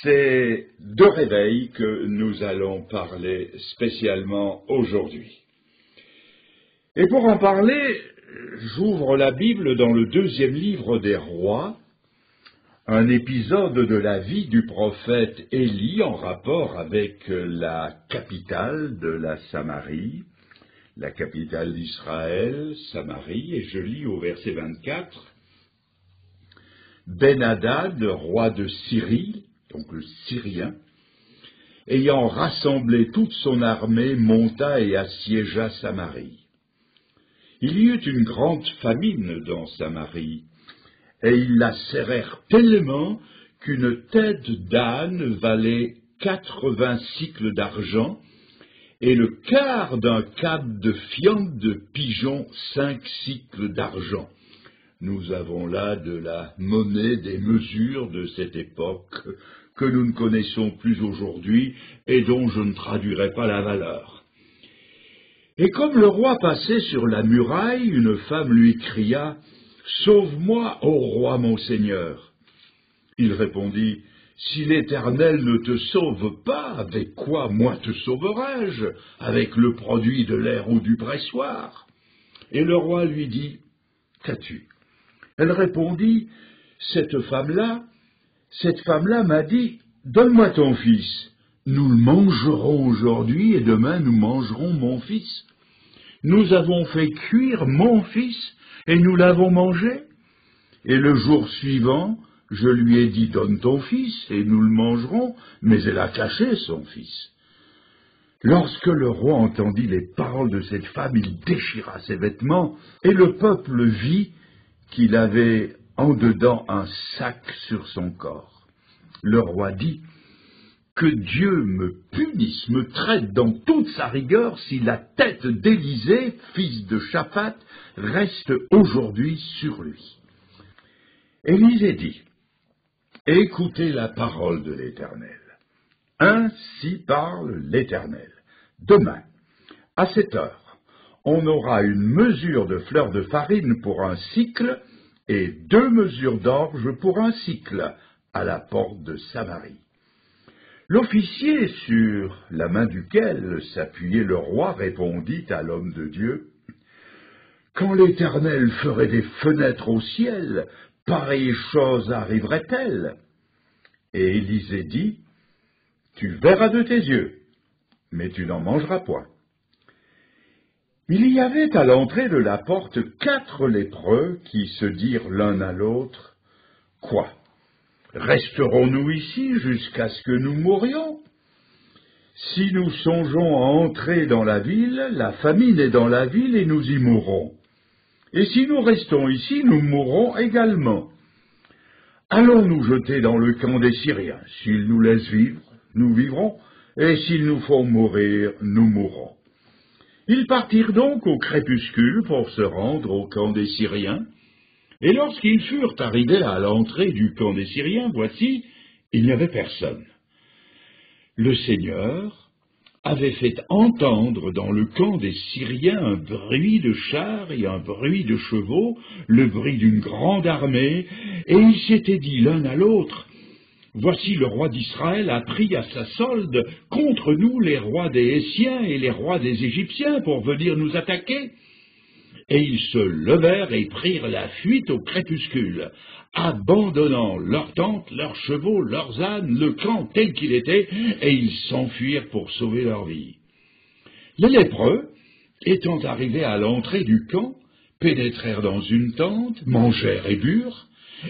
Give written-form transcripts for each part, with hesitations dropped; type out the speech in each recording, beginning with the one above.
C'est de réveil que nous allons parler spécialement aujourd'hui. Et pour en parler, j'ouvre la Bible dans le 2e livre des Rois, un épisode de la vie du prophète Élie en rapport avec la capitale de la Samarie, la capitale d'Israël, Samarie, et je lis au verset 24. Ben-Hadad, roi de Syrie, donc le Syrien, ayant rassemblé toute son armée, monta et assiégea Samarie. Il y eut une grande famine dans Samarie, et ils la serrèrent tellement qu'une tête d'âne valait 80 cycles d'argent, et le quart d'un cab de fiente de pigeon 5 cycles d'argent. Nous avons là de la monnaie des mesures de cette époque que nous ne connaissons plus aujourd'hui et dont je ne traduirai pas la valeur. Et comme le roi passait sur la muraille, une femme lui cria « Sauve-moi, ô roi mon seigneur !» Il répondit « Si l'Éternel ne te sauve pas, avec quoi moi te sauverai-je? Avec le produit de l'air ou du pressoir ?» Et le roi lui dit « Qu'as-tu » Elle répondit, cette femme-là m'a dit, donne-moi ton fils. Nous le mangerons aujourd'hui et demain nous mangerons mon fils. Nous avons fait cuire mon fils et nous l'avons mangé. Et le jour suivant, je lui ai dit, donne ton fils et nous le mangerons, mais elle a caché son fils. Lorsque le roi entendit les paroles de cette femme, il déchira ses vêtements et le peuple vit qu'il avait en dedans un sac sur son corps. Le roi dit, que Dieu me punisse, me traite dans toute sa rigueur si la tête d'Élisée, fils de Shaphat, reste aujourd'hui sur lui. Élisée dit, écoutez la parole de l'Éternel. Ainsi parle l'Éternel. Demain, à cette heure, on aura une mesure de fleur de farine pour un cycle et 2 mesures d'orge pour un cycle à la porte de Samarie. L'officier sur la main duquel s'appuyait le roi répondit à l'homme de Dieu, « Quand l'Éternel ferait des fenêtres au ciel, pareille chose arriverait-elle » Et Élisée dit, « Tu verras de tes yeux, mais tu n'en mangeras point. » Il y avait à l'entrée de la porte 4 lépreux qui se dirent l'un à l'autre, « Quoi? Resterons-nous ici jusqu'à ce que nous mourions? Si nous songeons à entrer dans la ville, la famine est dans la ville et nous y mourrons. Et si nous restons ici, nous mourrons également. Allons nous jeter dans le camp des Syriens. S'ils nous laissent vivre, nous vivrons, et s'ils nous font mourir, nous mourrons. » Ils partirent donc au crépuscule pour se rendre au camp des Syriens, et lorsqu'ils furent arrivés à l'entrée du camp des Syriens, voici, il n'y avait personne. Le Seigneur avait fait entendre dans le camp des Syriens un bruit de chars et un bruit de chevaux, le bruit d'une grande armée, et ils s'étaient dit l'un à l'autre, « Voici le roi d'Israël a pris à sa solde contre nous les rois des Hétiens et les rois des Égyptiens pour venir nous attaquer. » Et ils se levèrent et prirent la fuite au crépuscule, abandonnant leurs tentes, leurs chevaux, leurs ânes, le camp tel qu'il était, et ils s'enfuirent pour sauver leur vie. Les lépreux, étant arrivés à l'entrée du camp, pénétrèrent dans une tente, mangèrent et burent,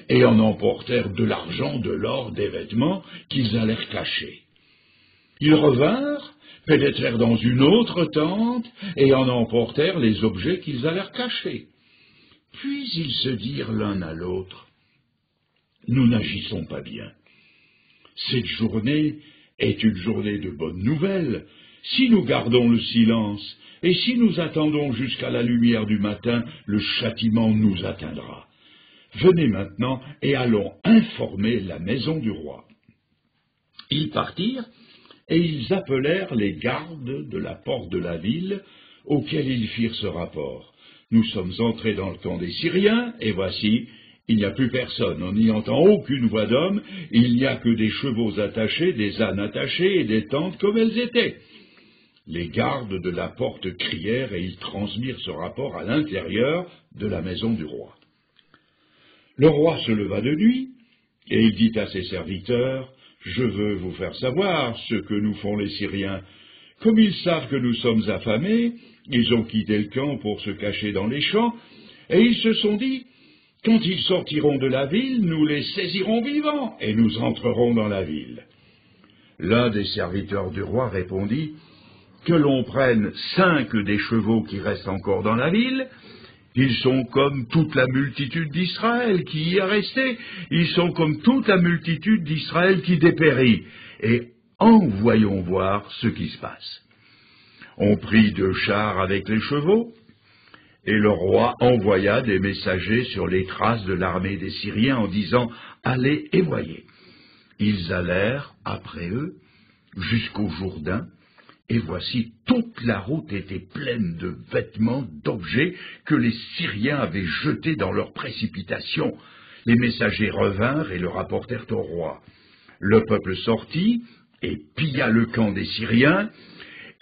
et en emportèrent de l'argent, de l'or, des vêtements qu'ils allèrent cacher. Ils revinrent, pénétrèrent dans une autre tente, et en emportèrent les objets qu'ils allèrent cacher. Puis ils se dirent l'un à l'autre, « Nous n'agissons pas bien. Cette journée est une journée de bonnes nouvelles. Si nous gardons le silence, et si nous attendons jusqu'à la lumière du matin, le châtiment nous atteindra. Venez maintenant et allons informer la maison du roi. » Ils partirent et ils appelèrent les gardes de la porte de la ville, auxquels ils firent ce rapport. « Nous sommes entrés dans le camp des Syriens, et voici, Il n'y a plus personne, on n'y entend aucune voix d'homme, il n'y a que des chevaux attachés, des ânes attachés et des tentes comme elles étaient. Les gardes de la porte crièrent et ils transmirent ce rapport à l'intérieur de la maison du roi. Le roi se leva de nuit et il dit à ses serviteurs, « Je veux vous faire savoir ce que nous font les Syriens. Comme ils savent que nous sommes affamés, ils ont quitté le camp pour se cacher dans les champs, et ils se sont dit, « Quand ils sortiront de la ville, nous les saisirons vivants et nous entrerons dans la ville. » L'un des serviteurs du roi répondit, « Que l'on prenne 5 des chevaux qui restent encore dans la ville. Ils sont comme toute la multitude d'Israël qui y est restée. Ils sont comme toute la multitude d'Israël qui dépérit. Et envoyons voir ce qui se passe. » On prit 2 chars avec les chevaux, et le roi envoya des messagers sur les traces de l'armée des Syriens en disant « Allez et voyez ». Ils allèrent après eux jusqu'au Jourdain, et voici toute la route était pleine de vêtements, d'objets que les Syriens avaient jetés dans leur précipitation. Les messagers revinrent et le rapportèrent au roi. Le peuple sortit et pilla le camp des Syriens,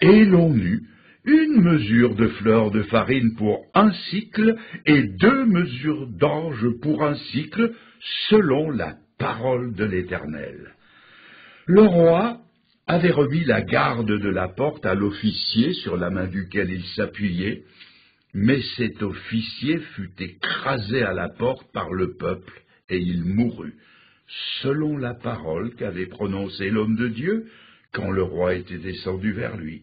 et l'on eut 1 mesure de fleur de farine pour 1 sicle et 2 mesures d'orge pour 1 sicle, selon la parole de l'Éternel. Le roi avait remis la garde de la porte à l'officier sur la main duquel il s'appuyait, mais cet officier fut écrasé à la porte par le peuple, et il mourut, selon la parole qu'avait prononcée l'homme de Dieu quand le roi était descendu vers lui.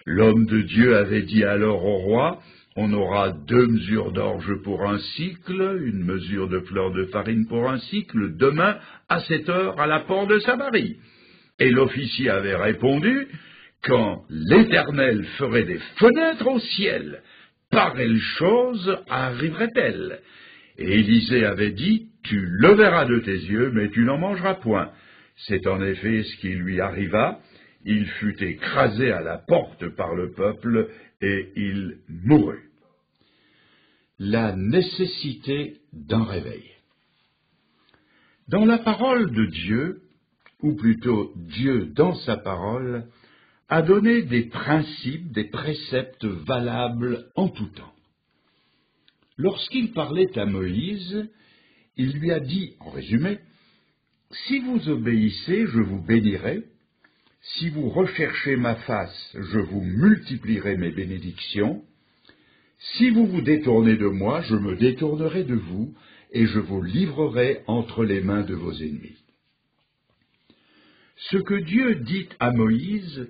L'homme de Dieu avait dit alors au roi, « On aura 2 mesures d'orge pour 1 sicle, 1 mesure de fleur de farine pour 1 sicle, demain à 7 heures à la porte de Samarie. » Et l'officier avait répondu, « Quand l'Éternel ferait des fenêtres au ciel, pareille chose arriverait-elle » Et Élisée avait dit, « Tu le verras de tes yeux, mais tu n'en mangeras point. » C'est en effet ce qui lui arriva. Il fut écrasé à la porte par le peuple, et il mourut. La nécessité d'un réveil. Dans la parole de Dieu, ou plutôt Dieu dans sa parole, a donné des principes, des préceptes valables en tout temps. Lorsqu'il parlait à Moïse, il lui a dit, en résumé, « Si vous obéissez, je vous bénirai. Si vous recherchez ma face, je vous multiplierai mes bénédictions. Si vous vous détournez de moi, je me détournerai de vous, et je vous livrerai entre les mains de vos ennemis. » Ce que Dieu dit à Moïse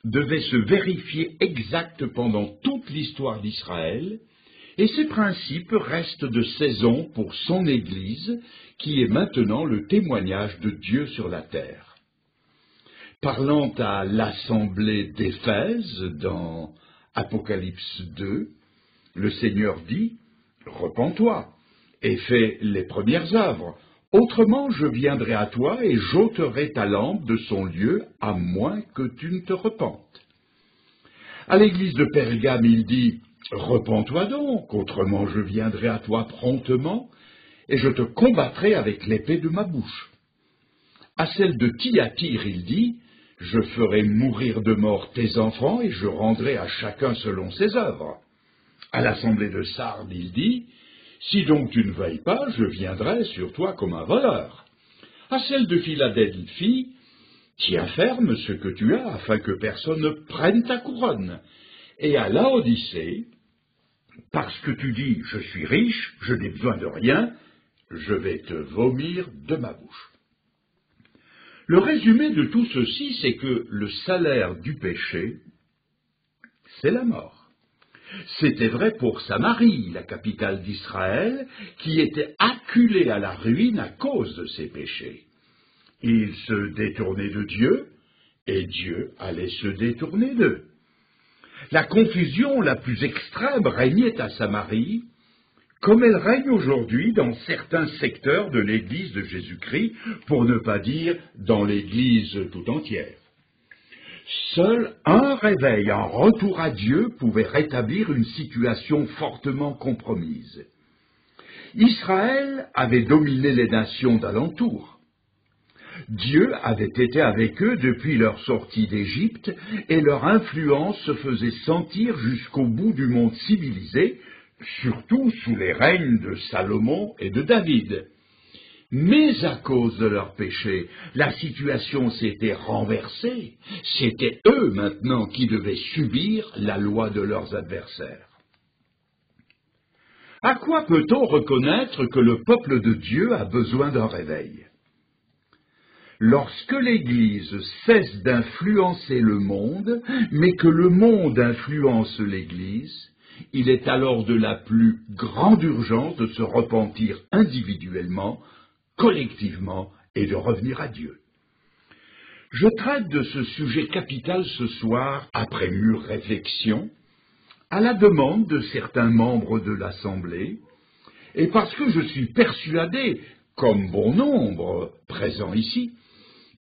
devait se vérifier exact pendant toute l'histoire d'Israël, et ces principes restent de saison pour son Église, qui est maintenant le témoignage de Dieu sur la terre. Parlant à l'assemblée d'Éphèse dans Apocalypse 2, le Seigneur dit « Repens-toi et fais les premières œuvres. Autrement, je viendrai à toi et j'ôterai ta lampe de son lieu, à moins que tu ne te repentes. » À l'église de Pergame, il dit « Repens-toi donc, autrement je viendrai à toi promptement, et je te combattrai avec l'épée de ma bouche. » À celle de Thyatire, il dit « Je ferai mourir de mort tes enfants, et je rendrai à chacun selon ses œuvres. » À l'assemblée de Sardes, il dit « Si donc tu ne veilles pas, je viendrai sur toi comme un voleur. » À celle de Philadelphie, « Tiens ferme ce que tu as, afin que personne ne prenne ta couronne. » Et à Laodicée, « Parce que tu dis, je suis riche, je n'ai besoin de rien, je vais te vomir de ma bouche. » Le résumé de tout ceci, c'est que le salaire du péché, c'est la mort. C'était vrai pour Samarie, la capitale d'Israël, qui était acculée à la ruine à cause de ses péchés. Ils se détournaient de Dieu, et Dieu allait se détourner d'eux. La confusion la plus extrême régnait à Samarie, comme elle règne aujourd'hui dans certains secteurs de l'Église de Jésus-Christ, pour ne pas dire dans l'Église tout entière. Seul un réveil, un retour à Dieu pouvait rétablir une situation fortement compromise. Israël avait dominé les nations d'alentour. Dieu avait été avec eux depuis leur sortie d'Égypte et leur influence se faisait sentir jusqu'au bout du monde civilisé, surtout sous les règnes de Salomon et de David. Mais à cause de leurs péchés, la situation s'était renversée. C'étaient eux maintenant qui devaient subir la loi de leurs adversaires. À quoi peut-on reconnaître que le peuple de Dieu a besoin d'un réveil? Lorsque l'Église cesse d'influencer le monde, mais que le monde influence l'Église, il est alors de la plus grande urgence de se repentir individuellement, collectivement, et de revenir à Dieu. Je traite de ce sujet capital ce soir, après mûre réflexion, à la demande de certains membres de l'Assemblée, et parce que je suis persuadé, comme bon nombre présents ici,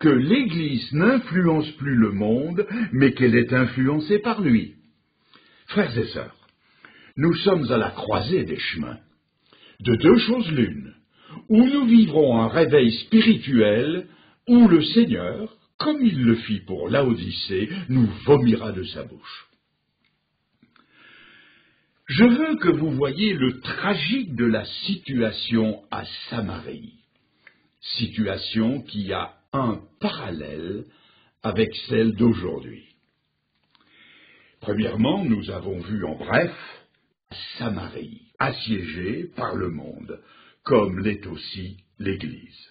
que l'Église n'influence plus le monde, mais qu'elle est influencée par lui. Frères et sœurs, nous sommes à la croisée des chemins. De deux choses l'une, où nous vivrons un réveil spirituel, où le Seigneur, comme il le fit pour Laodicée, nous vomira de sa bouche. Je veux que vous voyiez le tragique de la situation à Samarie, situation qui a un parallèle avec celle d'aujourd'hui. Premièrement, nous avons vu en bref Samarie, assiégée par le monde, comme l'est aussi l'Église.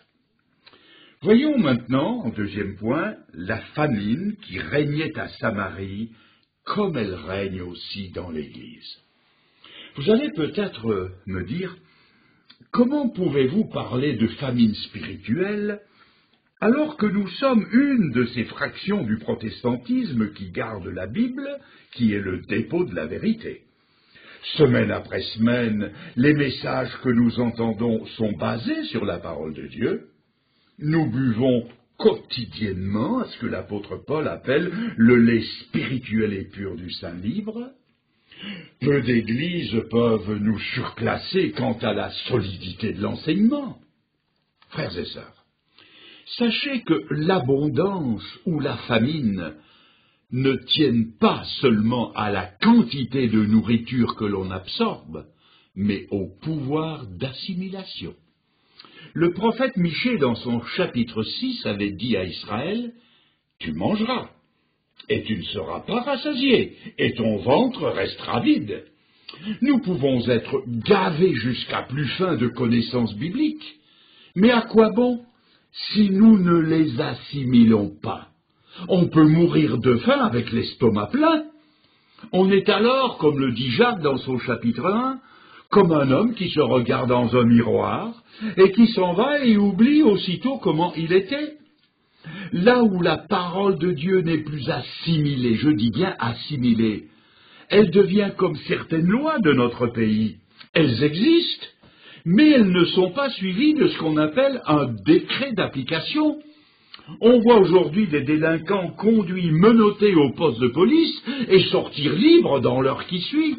Voyons maintenant, en deuxième point, la famine qui régnait à Samarie, comme elle règne aussi dans l'Église. Vous allez peut-être me dire, comment pouvez-vous parler de famine spirituelle alors que nous sommes une de ces fractions du protestantisme qui garde la Bible, qui est le dépôt de la vérité? Semaine après semaine, les messages que nous entendons sont basés sur la parole de Dieu. Nous buvons quotidiennement à ce que l'apôtre Paul appelle le lait spirituel et pur du Saint-Livre. Peu d'églises peuvent nous surclasser quant à la solidité de l'enseignement. Frères et sœurs, sachez que l'abondance ou la famine ne tiennent pas seulement à la quantité de nourriture que l'on absorbe, mais au pouvoir d'assimilation. Le prophète Michée, dans son chapitre 6, avait dit à Israël, « Tu mangeras, et tu ne seras pas rassasié, et ton ventre restera vide. » Nous pouvons être gavés jusqu'à plus fin de connaissances bibliques, mais à quoi bon si nous ne les assimilons pas? On peut mourir de faim avec l'estomac plein. On est alors, comme le dit Jacques dans son chapitre 1, comme un homme qui se regarde dans un miroir et qui s'en va et oublie aussitôt comment il était. Là où la parole de Dieu n'est plus assimilée, je dis bien assimilée, elle devient comme certaines lois de notre pays. Elles existent, mais elles ne sont pas suivies de ce qu'on appelle un décret d'application. On voit aujourd'hui des délinquants conduits, menottés au poste de police et sortir libres dans l'heure qui suit.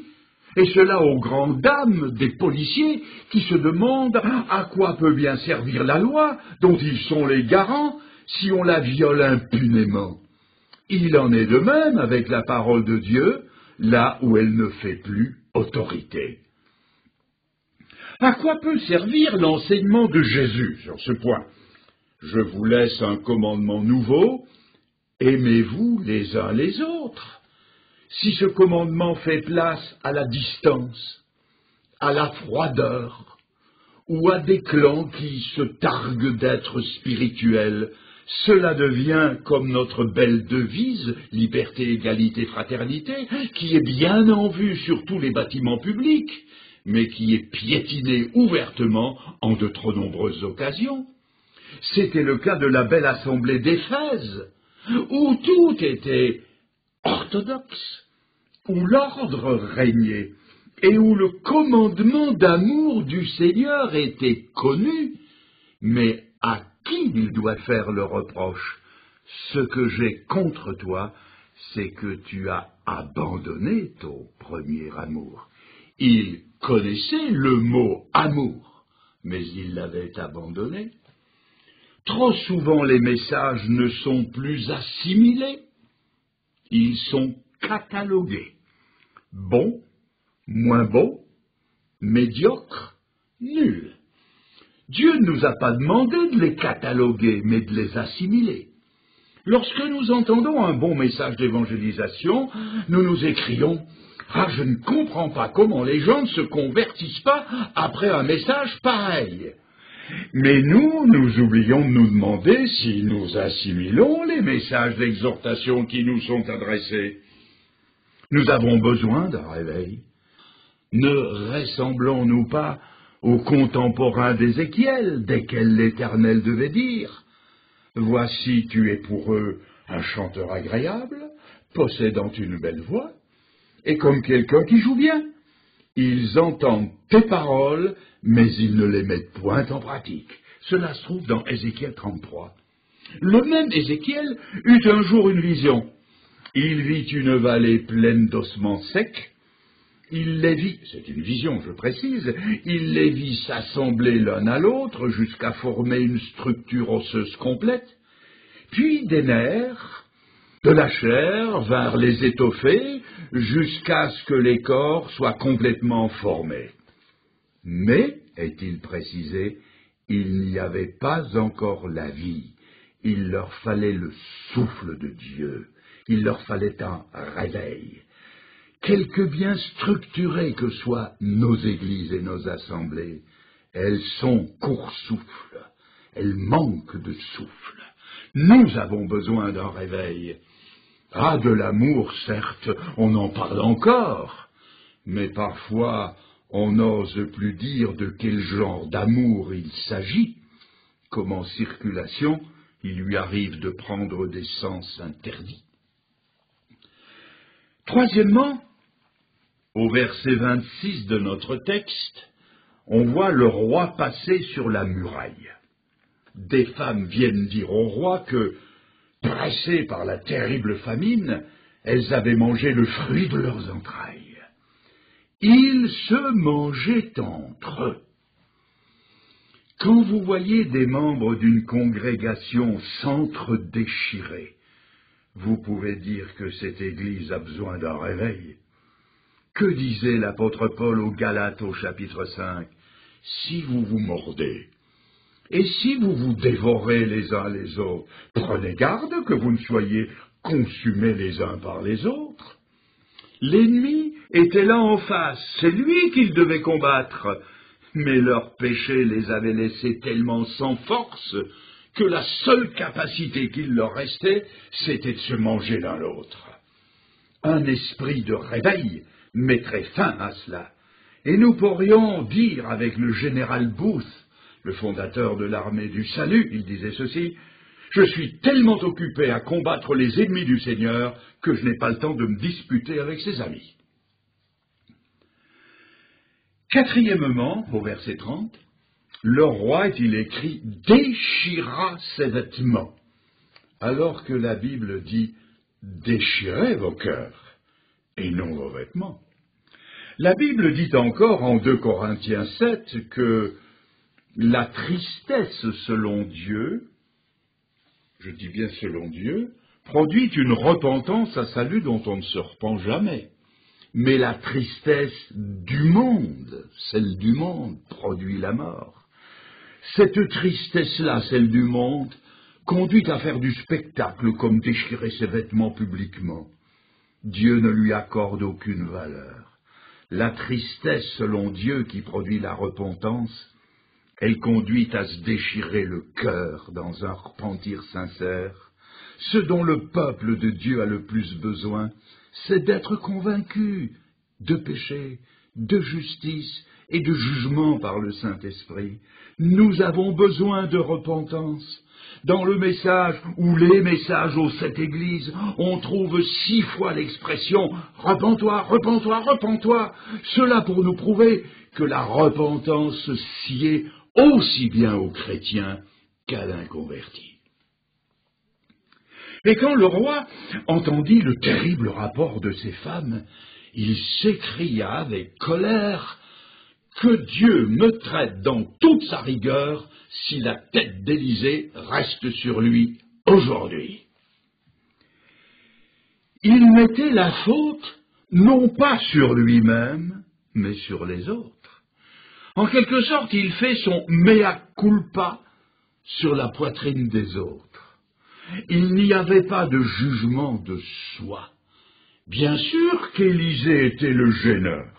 Et cela aux grandes dames des policiers qui se demandent à quoi peut bien servir la loi dont ils sont les garants si on la viole impunément. Il en est de même avec la parole de Dieu, là où elle ne fait plus autorité. À quoi peut servir l'enseignement de Jésus sur ce point? Je vous laisse un commandement nouveau, aimez-vous les uns les autres. Si ce commandement fait place à la distance, à la froideur, ou à des clans qui se targuent d'être spirituels, cela devient comme notre belle devise, liberté, égalité, fraternité, qui est bien en vue sur tous les bâtiments publics, mais qui est piétinée ouvertement en de trop nombreuses occasions. C'était le cas de la belle assemblée d'Éphèse, où tout était orthodoxe, où l'ordre régnait, et où le commandement d'amour du Seigneur était connu, mais à qui il doit faire le reproche? Ce que j'ai contre toi, c'est que tu as abandonné ton premier amour. Il connaissait le mot amour. mais ils l'avaient abandonné. Trop souvent les messages ne sont plus assimilés, ils sont catalogués. Bon, moins bon, médiocre, nul. Dieu ne nous a pas demandé de les cataloguer, mais de les assimiler. Lorsque nous entendons un bon message d'évangélisation, nous nous écrions « Ah, je ne comprends pas comment les gens ne se convertissent pas après un message pareil ». Mais nous oublions de nous demander si nous assimilons les messages d'exhortation qui nous sont adressés. Nous avons besoin d'un réveil. Ne ressemblons-nous pas aux contemporains d'Ézéchiel, desquels l'Éternel devait dire « Voici, tu es pour eux un chanteur agréable, possédant une belle voix, et comme quelqu'un qui joue bien. Ils entendent tes paroles, mais ils ne les mettent point en pratique. » Cela se trouve dans Ézéchiel 33. Le même Ézéchiel eut un jour une vision. Il vit une vallée pleine d'ossements secs. Il les vit, c'est une vision, je précise, il les vit s'assembler l'un à l'autre jusqu'à former une structure osseuse complète. Puis des nerfs, de la chair, vinrent les étoffer jusqu'à ce que les corps soient complètement formés. Mais, est-il précisé, il n'y avait pas encore la vie. Il leur fallait le souffle de Dieu. Il leur fallait un réveil. Quelque bien structurées que soient nos églises et nos assemblées, elles sont court-souffle, elles manquent de souffle. Nous avons besoin d'un réveil. Ah, de l'amour, certes, on en parle encore, mais parfois on n'ose plus dire de quel genre d'amour il s'agit, comme en circulation il lui arrive de prendre des sens interdits. Troisièmement, au verset 26 de notre texte, on voit le roi passer sur la muraille. Des femmes viennent dire au roi que, pressées par la terrible famine, elles avaient mangé le fruit de leurs entrailles. Ils se mangeaient entre eux. Quand vous voyez des membres d'une congrégation s'entre-déchirer, vous pouvez dire que cette Église a besoin d'un réveil. Que disait l'apôtre Paul aux Galates au chapitre 5 ? Si vous vous mordez, et si vous vous dévorez les uns les autres, prenez garde que vous ne soyez consumés les uns par les autres. L'ennemi était là en face, c'est lui qu'ils devaient combattre, mais leur péché les avait laissés tellement sans force que la seule capacité qu'il leur restait, c'était de se manger l'un l'autre. Un esprit de réveil mettrait fin à cela. Et nous pourrions dire avec le général Booth, le fondateur de l'armée du salut, il disait ceci, « Je suis tellement occupé à combattre les ennemis du Seigneur que je n'ai pas le temps de me disputer avec ses amis. » Quatrièmement, au verset 30, le roi, est-il écrit, déchira ses vêtements, alors que la Bible dit « déchirez vos cœurs » et non vos vêtements. La Bible dit encore en 2 Corinthiens 7 que la tristesse selon Dieu, je dis bien selon Dieu, produit une repentance à salut dont on ne se repent jamais. Mais la tristesse du monde, celle du monde, produit la mort. Cette tristesse-là, celle du monde, conduit à faire du spectacle comme déchirer ses vêtements publiquement. Dieu ne lui accorde aucune valeur. La tristesse selon Dieu qui produit la repentance, elle conduit à se déchirer le cœur dans un repentir sincère. Ce dont le peuple de Dieu a le plus besoin, c'est d'être convaincu de péché, de justice et de jugement par le Saint-Esprit. Nous avons besoin de repentance. Dans le message ou les messages aux 7 églises, on trouve 6 fois l'expression « repens-toi, repens-toi, repens-toi ». Cela pour nous prouver que la repentance sied aussi bien aux chrétiens qu'à l'inconverti. Et quand le roi entendit le terrible rapport de ces femmes, il s'écria avec colère que Dieu me traite dans toute sa rigueur si la tête d'Élysée reste sur lui aujourd'hui. Il mettait la faute non pas sur lui-même, mais sur les autres. En quelque sorte, il fait son mea culpa sur la poitrine des autres. Il n'y avait pas de jugement de soi. Bien sûr qu'Élisée était le gêneur.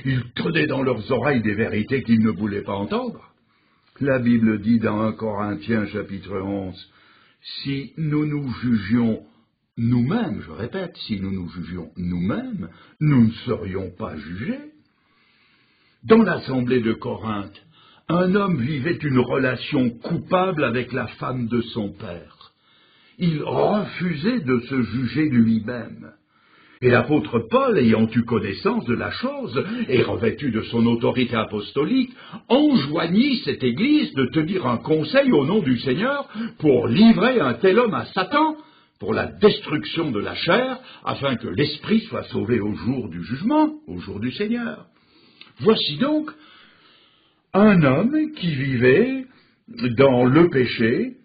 Il tenait dans leurs oreilles des vérités qu'ils ne voulaient pas entendre. La Bible dit dans 1 Corinthiens chapitre 11, si nous nous jugions nous-mêmes, je répète, si nous nous jugions nous-mêmes, nous ne serions pas jugés. Dans l'assemblée de Corinthe, un homme vivait une relation coupable avec la femme de son père. Il refusait de se juger lui-même. Et l'apôtre Paul, ayant eu connaissance de la chose et revêtu de son autorité apostolique, enjoignit cette Église de tenir un conseil au nom du Seigneur pour livrer un tel homme à Satan pour la destruction de la chair, afin que l'esprit soit sauvé au jour du jugement, au jour du Seigneur. Voici donc un homme qui vivait dans le péché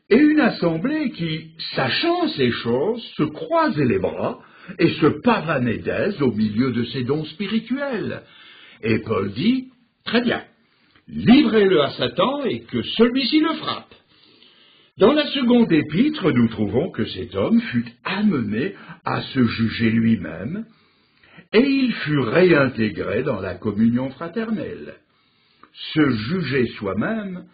et une assemblée qui, sachant ces choses, se croisait les bras et se pavanait d'aise au milieu de ses dons spirituels. Et Paul dit, très bien, livrez-le à Satan et que celui-ci le frappe. Dans la seconde épître, nous trouvons que cet homme fut amené à se juger lui-même et il fut réintégré dans la communion fraternelle. Se juger soi-même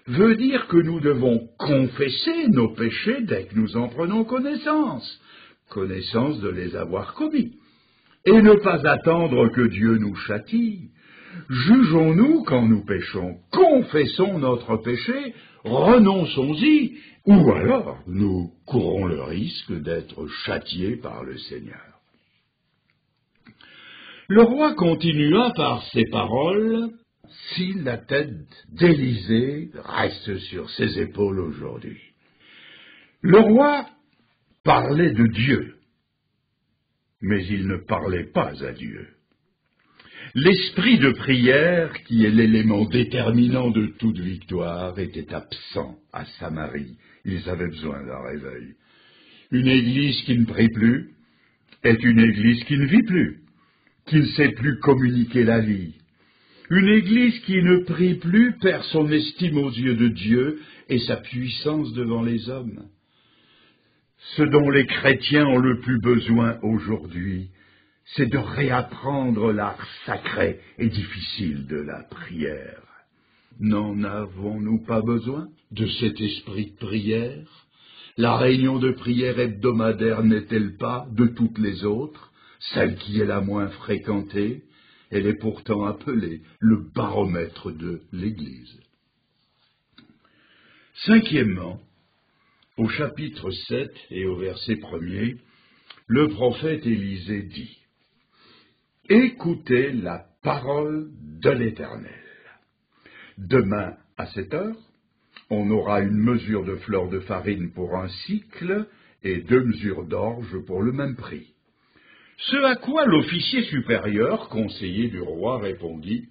veut dire que nous devons confesser nos péchés dès que nous en prenons connaissance de les avoir commis, et ne pas attendre que Dieu nous châtie. Jugeons-nous quand nous péchons, confessons notre péché, renonçons-y, ou alors nous courons le risque d'être châtiés par le Seigneur. Le roi continua par ces paroles, « Si la tête d'Élysée reste sur ses épaules aujourd'hui. » Le roi parlait de Dieu, mais il ne parlait pas à Dieu. L'esprit de prière, qui est l'élément déterminant de toute victoire, était absent à Samarie. Ils avaient besoin d'un réveil. Une église qui ne prie plus est une église qui ne vit plus, qui ne sait plus communiquer la vie. Une église qui ne prie plus perd son estime aux yeux de Dieu et sa puissance devant les hommes. Ce dont les chrétiens ont le plus besoin aujourd'hui, c'est de réapprendre l'art sacré et difficile de la prière. N'en avons-nous pas besoin de cet esprit de prière? La réunion de prière hebdomadaire n'est-elle pas, de toutes les autres, celle qui est la moins fréquentée? Elle est pourtant appelée le baromètre de l'Église. Cinquièmement, au chapitre 7 et au verset 1er, le prophète Élisée dit « Écoutez la parole de l'Éternel. Demain, à cette heure, on aura une mesure de fleur de farine pour un sicle et 2 mesures d'orge pour le même prix. » Ce à quoi l'officier supérieur, conseiller du roi, répondit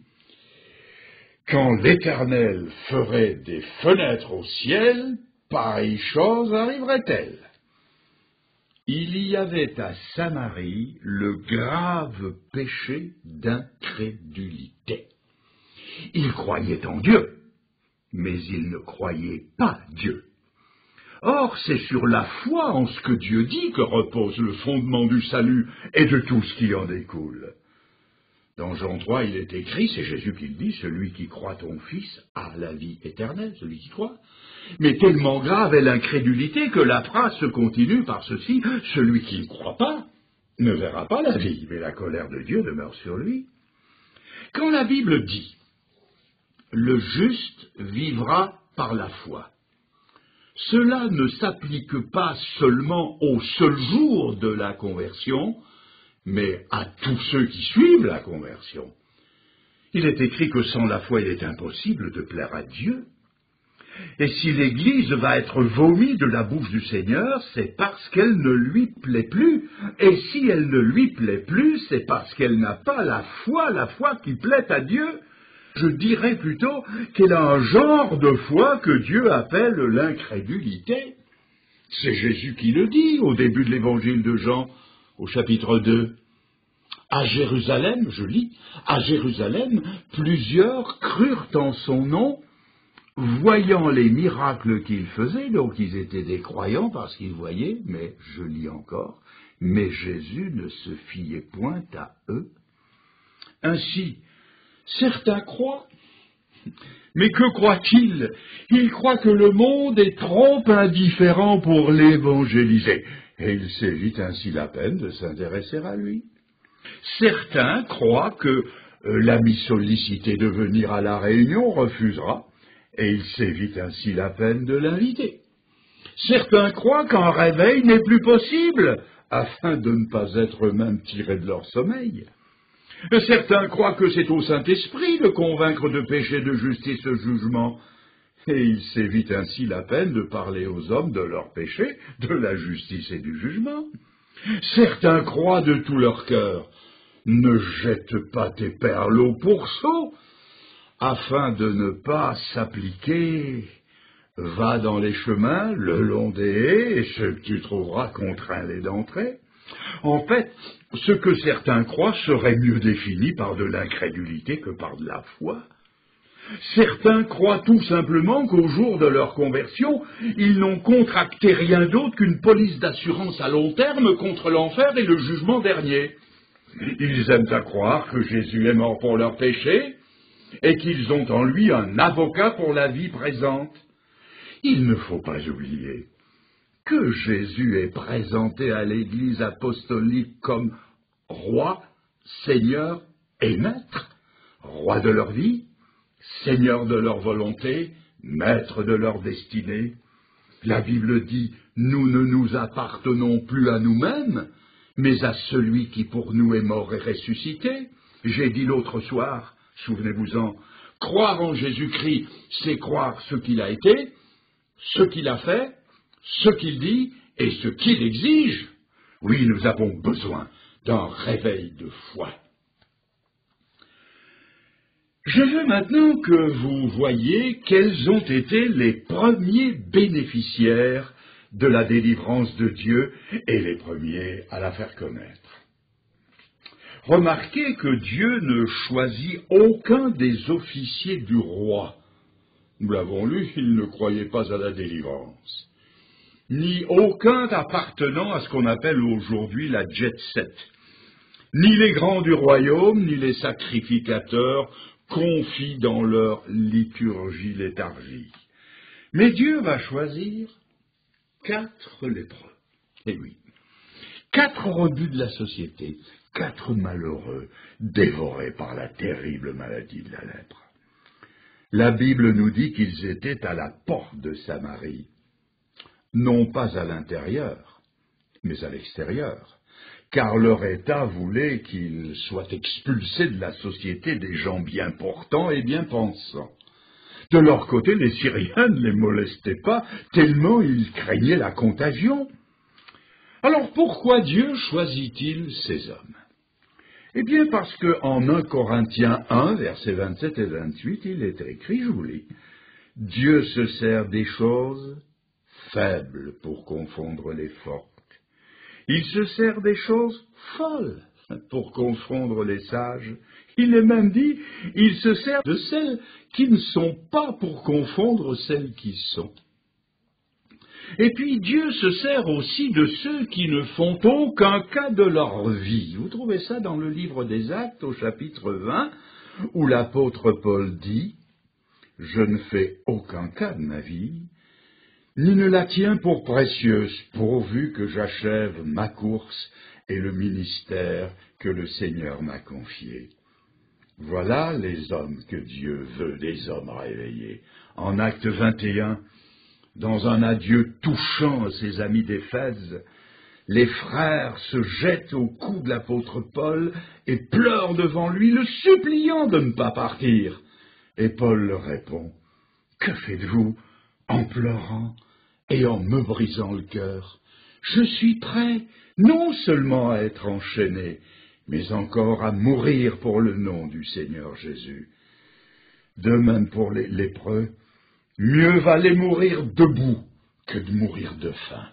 « Quand l'Éternel ferait des fenêtres au ciel, pareille chose arriverait-elle ?» Il y avait à Samarie le grave péché d'incrédulité. Ils croyaient en Dieu, mais ils ne croyaient pas Dieu. Or, c'est sur la foi en ce que Dieu dit que repose le fondement du salut et de tout ce qui en découle. Dans Jean 3, il est écrit, c'est Jésus qui le dit, celui qui croit en Fils a la vie éternelle, celui qui croit. Mais tellement grave est l'incrédulité que la phrase se continue par ceci, celui qui ne croit pas ne verra pas la vie, mais la colère de Dieu demeure sur lui. Quand la Bible dit, le juste vivra par la foi, cela ne s'applique pas seulement au seul jour de la conversion, mais à tous ceux qui suivent la conversion. Il est écrit que sans la foi, il est impossible de plaire à Dieu. Et si l'Église va être vomie de la bouche du Seigneur, c'est parce qu'elle ne lui plaît plus. Et si elle ne lui plaît plus, c'est parce qu'elle n'a pas la foi qui plaît à Dieu. Je dirais plutôt qu'elle a un genre de foi que Dieu appelle l'incrédulité. C'est Jésus qui le dit au début de l'évangile de Jean, au chapitre 2. À Jérusalem, je lis, à Jérusalem, plusieurs crurent en son nom, voyant les miracles qu'il faisait. Donc ils étaient des croyants parce qu'ils voyaient, mais je lis encore, mais Jésus ne se fiait point à eux. Ainsi, certains croient. Mais que croient-ils? Ils croient que le monde est trop indifférent pour l'évangéliser, et il s'évite ainsi la peine de s'intéresser à lui. Certains croient que l'ami sollicité de venir à la réunion refusera, et il s'évite ainsi la peine de l'inviter. Certains croient qu'un réveil n'est plus possible, afin de ne pas être eux-mêmes tirés de leur sommeil. Certains croient que c'est au Saint-Esprit de convaincre de péché, de justice, de jugement, et ils s'évitent ainsi la peine de parler aux hommes de leur péché, de la justice et du jugement. Certains croient de tout leur cœur, ne jette pas tes perles au pourceau, afin de ne pas s'appliquer. Va dans les chemins, le long des haies, et ce que tu trouveras contraint-les d'entrer. En fait, ce que certains croient serait mieux défini par de l'incrédulité que par de la foi. Certains croient tout simplement qu'au jour de leur conversion, ils n'ont contracté rien d'autre qu'une police d'assurance à long terme contre l'enfer et le jugement dernier. Ils aiment à croire que Jésus est mort pour leurs péchés et qu'ils ont en lui un avocat pour la vie présente. Il ne faut pas oublier que Jésus est présenté à l'Église apostolique comme roi, seigneur et maître, roi de leur vie, seigneur de leur volonté, maître de leur destinée. La Bible dit « Nous ne nous appartenons plus à nous-mêmes, mais à celui qui pour nous est mort et ressuscité. » J'ai dit l'autre soir, souvenez-vous-en, croire en Jésus-Christ, c'est croire ce qu'il a été, ce qu'il a fait, ce qu'il dit et ce qu'il exige. Oui, nous avons besoin d'un réveil de foi. Je veux maintenant que vous voyiez quels ont été les premiers bénéficiaires de la délivrance de Dieu et les premiers à la faire connaître. Remarquez que Dieu ne choisit aucun des officiers du roi. Nous l'avons lu, il ne croyait pas à la délivrance. Ni aucun appartenant à ce qu'on appelle aujourd'hui la jet set. Ni les grands du royaume, ni les sacrificateurs confient dans leur liturgie léthargie. Mais Dieu va choisir 4 lépreux. Eh oui, 4 rebuts de la société, 4 malheureux dévorés par la terrible maladie de la lèpre. La Bible nous dit qu'ils étaient à la porte de Samarie, non pas à l'intérieur, mais à l'extérieur, car leur état voulait qu'ils soient expulsés de la société des gens bien portants et bien pensants. De leur côté, les Syriens ne les molestaient pas, tellement ils craignaient la contagion. Alors pourquoi Dieu choisit-il ces hommes? Eh bien parce qu'en 1 Corinthiens 1, versets 27 et 28, il est écrit, je vous lis, « Dieu se sert des choses faibles pour confondre les fortes. Il se sert des choses folles pour confondre les sages. Il est même dit, il se sert de celles qui ne sont pas pour confondre celles qui sont. » Et puis Dieu se sert aussi de ceux qui ne font aucun cas de leur vie. Vous trouvez ça dans le livre des Actes au chapitre 20, où l'apôtre Paul dit « Je ne fais aucun cas de ma vie, ni ne la tiens pour précieuse, pourvu que j'achève ma course et le ministère que le Seigneur m'a confié. » Voilà les hommes que Dieu veut, des hommes réveillés. En Acte 21, dans un adieu touchant à ses amis d'Éphèse, les frères se jettent au cou de l'apôtre Paul et pleurent devant lui, le suppliant de ne pas partir. Et Paul leur répond, « Que faites-vous en pleurant et en me brisant le cœur. Je suis prêt non seulement à être enchaîné, mais encore à mourir pour le nom du Seigneur Jésus. De même pour les lépreux, mieux valait mourir debout que de mourir de faim.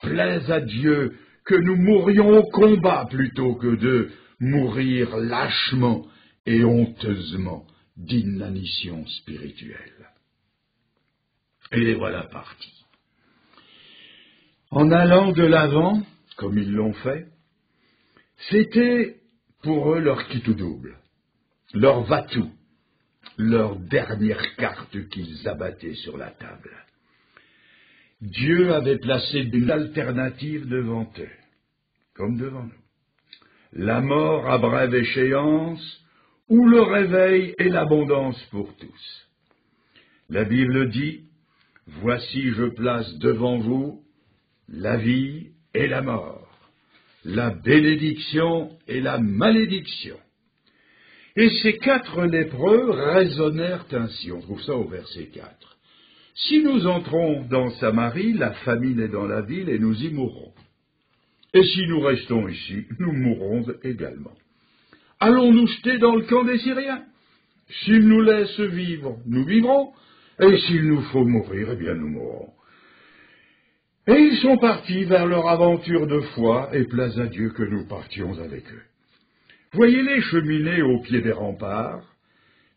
Plaise à Dieu que nous mourions au combat plutôt que de mourir lâchement et honteusement d'inanition spirituelle. Et les voilà partis. En allant de l'avant, comme ils l'ont fait, c'était pour eux leur quitte ou double, leur va-tout, leur dernière carte qu'ils abattaient sur la table. Dieu avait placé une alternative devant eux, comme devant nous. La mort à brève échéance ou le réveil et l'abondance pour tous. La Bible dit, « Voici je place devant vous la vie et la mort, la bénédiction et la malédiction. » Et ces 4 lépreux raisonnèrent ainsi. On trouve ça au verset 4. Si nous entrons dans Samarie, la famine est dans la ville et nous y mourrons. Et si nous restons ici, nous mourrons également. Allons-nous jeter dans le camp des Syriens? S'ils nous laissent vivre, nous vivrons, et s'il nous faut mourir, eh bien nous mourrons. Et ils sont partis vers leur aventure de foi, et plaise à Dieu que nous partions avec eux. Voyez-les cheminer au pied des remparts,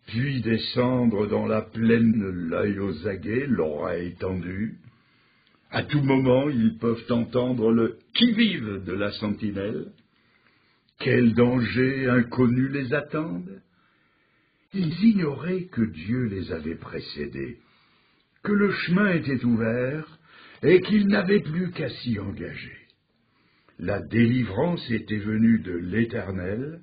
puis descendre dans la plaine, l'œil aux aguets, l'oreille tendue. À tout moment, ils peuvent entendre le qui-vive de la sentinelle. Quels dangers inconnus les attendent? Ils ignoraient que Dieu les avait précédés, que le chemin était ouvert et qu'ils n'avaient plus qu'à s'y engager. La délivrance était venue de l'Éternel.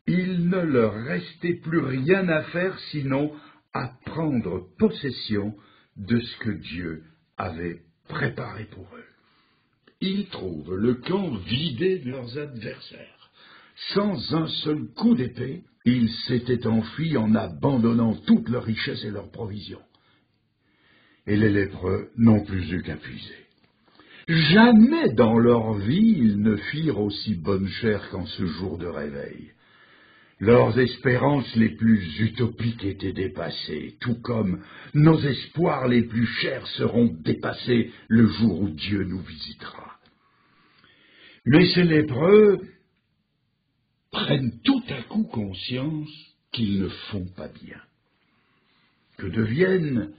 Il ne leur restait plus rien à faire sinon à prendre possession de ce que Dieu avait préparé pour eux. Ils trouvent le camp vidé de leurs adversaires. Sans un seul coup d'épée, ils s'étaient enfuis en abandonnant toutes leurs richesses et leurs provisions. Et les lépreux n'ont plus eu qu'à puiser. Jamais dans leur vie ils ne firent aussi bonne chère qu'en ce jour de réveil. Leurs espérances les plus utopiques étaient dépassées, tout comme nos espoirs les plus chers seront dépassés le jour où Dieu nous visitera. Mais ces lépreux prennent tout à coup conscience qu'ils ne font pas bien. Que deviennent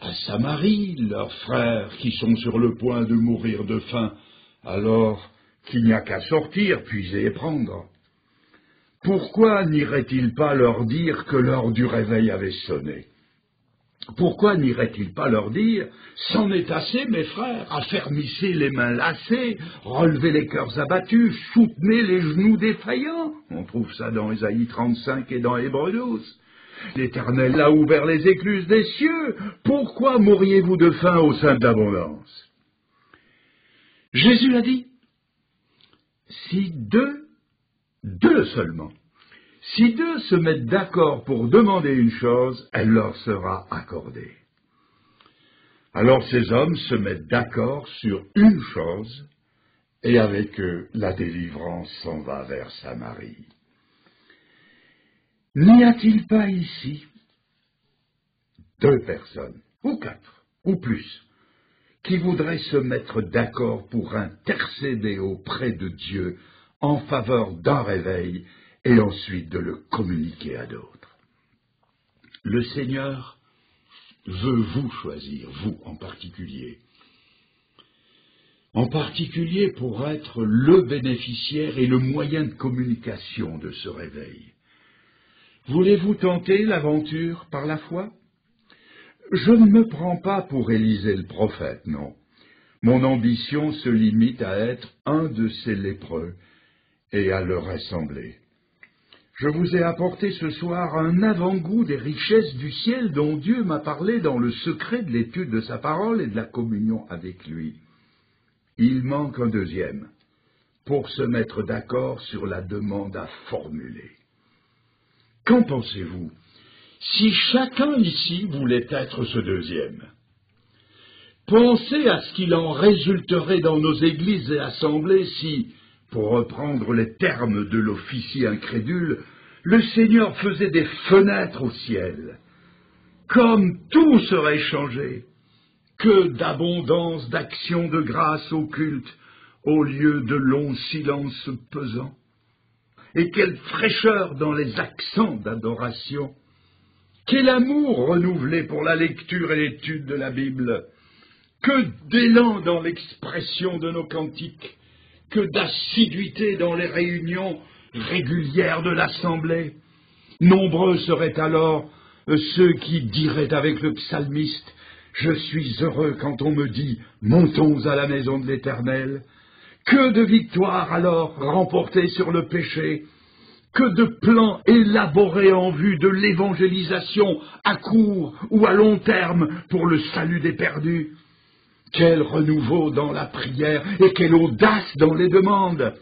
à Samarie leurs frères qui sont sur le point de mourir de faim, alors qu'il n'y a qu'à sortir, puiser et prendre? Pourquoi n'irait-il pas leur dire que l'heure du réveil avait sonné? Pourquoi n'irait-il pas leur dire « C'en est assez, mes frères, affermissez les mains lassées, relevez les cœurs abattus, soutenez les genoux défaillants » On trouve ça dans Ésaïe 35 et dans Hébreux 12. L'Éternel a ouvert les écluses des cieux, pourquoi mourriez-vous de faim au sein de l'abondance? Jésus a dit, si deux seulement, si 2 se mettent d'accord pour demander une chose, elle leur sera accordée. Alors ces hommes se mettent d'accord sur une chose, et avec eux, la délivrance s'en va vers Samarie. N'y a-t-il pas ici 2 personnes, ou 4, ou plus, qui voudraient se mettre d'accord pour intercéder auprès de Dieu en faveur d'un réveil et ensuite de le communiquer à d'autres? Le Seigneur veut vous choisir, vous en particulier pour être le bénéficiaire et le moyen de communication de ce réveil. Voulez-vous tenter l'aventure par la foi? Je ne me prends pas pour Élisée le prophète, non. Mon ambition se limite à être un de ces lépreux et à leur ressembler. Je vous ai apporté ce soir un avant-goût des richesses du ciel dont Dieu m'a parlé dans le secret de l'étude de sa parole et de la communion avec lui. Il manque un deuxième, pour se mettre d'accord sur la demande à formuler. Qu'en pensez-vous, si chacun ici voulait être ce deuxième? Pensez à ce qu'il en résulterait dans nos églises et assemblées si, pour reprendre les termes de l'officier incrédule, le Seigneur faisait des fenêtres au ciel. Comme tout serait changé, que d'abondance d'actions de grâce au culte, au lieu de longs silences pesants. Et quelle fraîcheur dans les accents d'adoration. Quel amour renouvelé pour la lecture et l'étude de la Bible. Que d'élan dans l'expression de nos cantiques. Que d'assiduité dans les réunions régulières de l'Assemblée. Nombreux seraient alors ceux qui diraient avec le psalmiste « Je suis heureux quand on me dit « Montons à la maison de l'Éternel ». Que de victoires alors remportées sur le péché, que de plans élaborés en vue de l'évangélisation à court ou à long terme pour le salut des perdus. Quel renouveau dans la prière et quelle audace dans les demandes.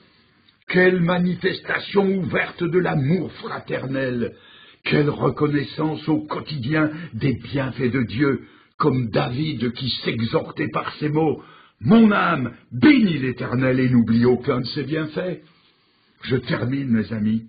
Quelle manifestation ouverte de l'amour fraternel. Quelle reconnaissance au quotidien des bienfaits de Dieu, comme David qui s'exhortait par ces mots « Mon âme, bénis l'Éternel et n'oublie aucun de ses bienfaits ». Je termine, mes amis,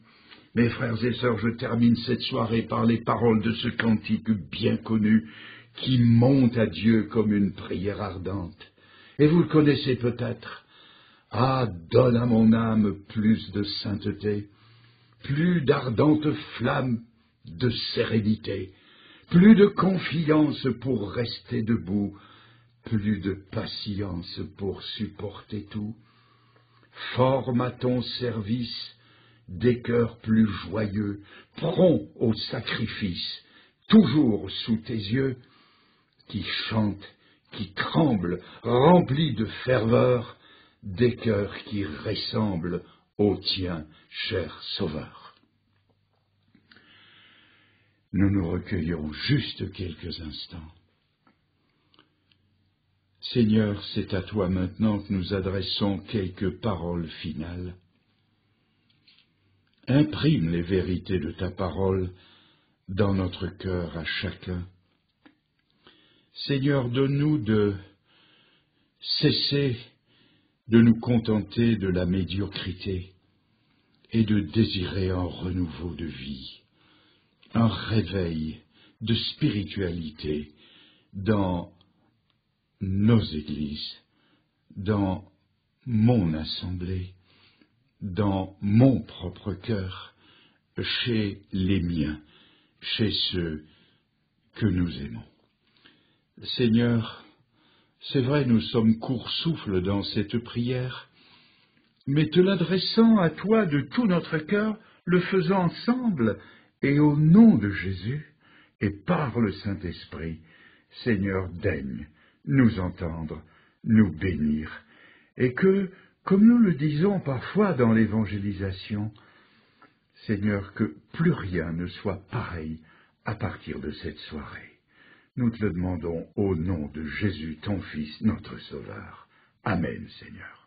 mes frères et sœurs, je termine cette soirée par les paroles de ce cantique bien connu qui monte à Dieu comme une prière ardente. Et vous le connaissez peut-être. « Ah, donne à mon âme plus de sainteté, plus d'ardente flamme de sérénité, plus de confiance pour rester debout, plus de patience pour supporter tout. Forme à ton service des cœurs plus joyeux, prompts au sacrifice, toujours sous tes yeux, qui chantent, qui tremblent, remplis de ferveur, des cœurs qui ressemblent au tien, cher Sauveur. » Nous nous recueillons juste quelques instants. Seigneur, c'est à toi maintenant que nous adressons quelques paroles finales. Imprime les vérités de ta parole dans notre cœur à chacun. Seigneur, donne-nous de cesser de nous contenter de la médiocrité et de désirer un renouveau de vie, un réveil de spiritualité dans nos églises, dans mon assemblée, dans mon propre cœur, chez les miens, chez ceux que nous aimons. Seigneur, c'est vrai, nous sommes court-souffle dans cette prière, mais te l'adressant à toi de tout notre cœur, le faisons ensemble, et au nom de Jésus, et par le Saint-Esprit, Seigneur, daigne nous entendre, nous bénir, et que, comme nous le disons parfois dans l'évangélisation, Seigneur, que plus rien ne soit pareil à partir de cette soirée. Nous te le demandons au nom de Jésus, ton Fils, notre Sauveur. Amen, Seigneur.